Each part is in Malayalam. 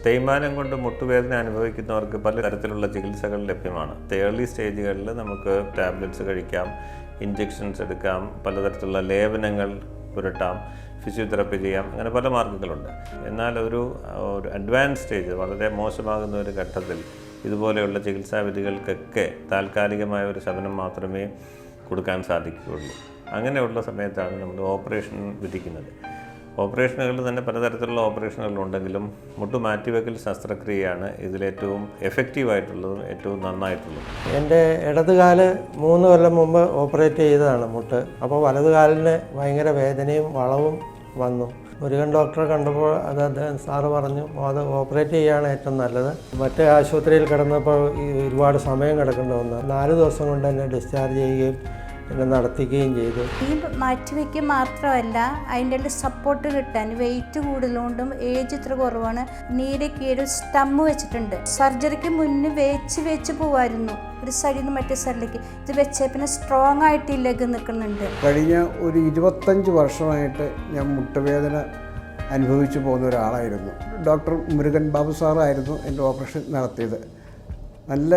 തേയ്മാനം കൊണ്ട് മുട്ടുവേദന അനുഭവിക്കുന്നവർക്ക് പലതരത്തിലുള്ള ചികിത്സകൾ ലഭ്യമാണ്. ഏർലി സ്റ്റേജുകളിൽ നമുക്ക് ടാബ്ലറ്റ്സ് കഴിക്കാം, ഇഞ്ചെക്ഷൻസ് എടുക്കാം, പലതരത്തിലുള്ള ലേപനങ്ങൾ പുരട്ടാം, ഫിസിയോതെറാപ്പി ചെയ്യാം, അങ്ങനെ പല മാർഗ്ഗങ്ങളുണ്ട്. എന്നാൽ ഒരു അഡ്വാൻസ് സ്റ്റേജ്, വളരെ മോശമാകുന്ന ഒരു ഘട്ടത്തിൽ ഇതുപോലെയുള്ള ചികിത്സാവിധികൾക്കൊക്കെ താൽക്കാലികമായ ഒരു ശമനം മാത്രമേ കൊടുക്കാൻ സാധിക്കുകയുള്ളൂ. അങ്ങനെയുള്ള സമയത്താണ് നമ്മൾ ഓപ്പറേഷൻ വിധിക്കുന്നത്. ഓപ്പറേഷനുകളിൽ തന്നെ പലതരത്തിലുള്ള ഓപ്പറേഷനുകളുണ്ടെങ്കിലും മുട്ട് മാറ്റിവെക്കൽ ശസ്ത്രക്രിയയാണ് ഇതിലേറ്റവും എഫക്റ്റീവായിട്ടുള്ളതും ഏറ്റവും നന്നായിട്ടുള്ളതും. എൻ്റെ ഇടതുകാല് 3 കൊല്ലം മുമ്പ് ഓപ്പറേറ്റ് ചെയ്തതാണ് മുട്ട്. അപ്പോൾ വലതുകാലിന് ഭയങ്കര വേദനയും വളവും വന്നു. മുരുകൻ ഡോക്ടറെ കണ്ടപ്പോൾ അദ്ദേഹം സാറ് പറഞ്ഞു അത് ഓപ്പറേറ്റ് ചെയ്യുകയാണ് ഏറ്റവും നല്ലത്. മറ്റേ ആശുപത്രിയിൽ കിടന്നപ്പോൾ ഒരുപാട് സമയം കിടക്കേണ്ടി വന്നു. 4 ദിവസം കൊണ്ട് എന്നെ ഡിസ്ചാർജ് ചെയ്യുകയും എന്നെ നടത്തിക്കുകയും ചെയ്തു. ഈ മാറ്റിവെക്കുക മാത്രമല്ല, അതിൻ്റെ സപ്പോർട്ട് കിട്ടാൻ വെയിറ്റ് കൂടുതലുകൊണ്ടും ഏജ് ഇത്ര കുറവാണ്. നീരൊക്കെ ഒരു സ്റ്റമ്മ് വെച്ചിട്ടുണ്ട്. സർജറിക്ക് മുന്നേ വേച്ച് പോവായിരുന്നു ഒരു സൈഡിൽ നിന്ന് മറ്റേ സൈഡിലേക്ക്. ഇത് വെച്ചേ പിന്നെ സ്ട്രോങ് ആയിട്ട് ഇല്ലേക്ക് നിൽക്കുന്നുണ്ട്. കഴിഞ്ഞ ഒരു 25 വർഷമായിട്ട് ഞാൻ മുട്ടുവേദന അനുഭവിച്ചു പോകുന്ന ഒരാളായിരുന്നു. ഡോക്ടർ മുരുകൻ ബാബു സാറായിരുന്നു എൻ്റെ ഓപ്പറേഷൻ നടത്തിയത്. നല്ല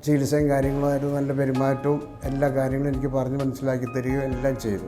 ചികിത്സയും കാര്യങ്ങളുമായിരുന്നു, നല്ല പെരുമാറ്റവും എല്ലാ കാര്യങ്ങളും എനിക്ക് പറഞ്ഞ് മനസ്സിലാക്കി തരികയും എല്ലാം ചെയ്തു.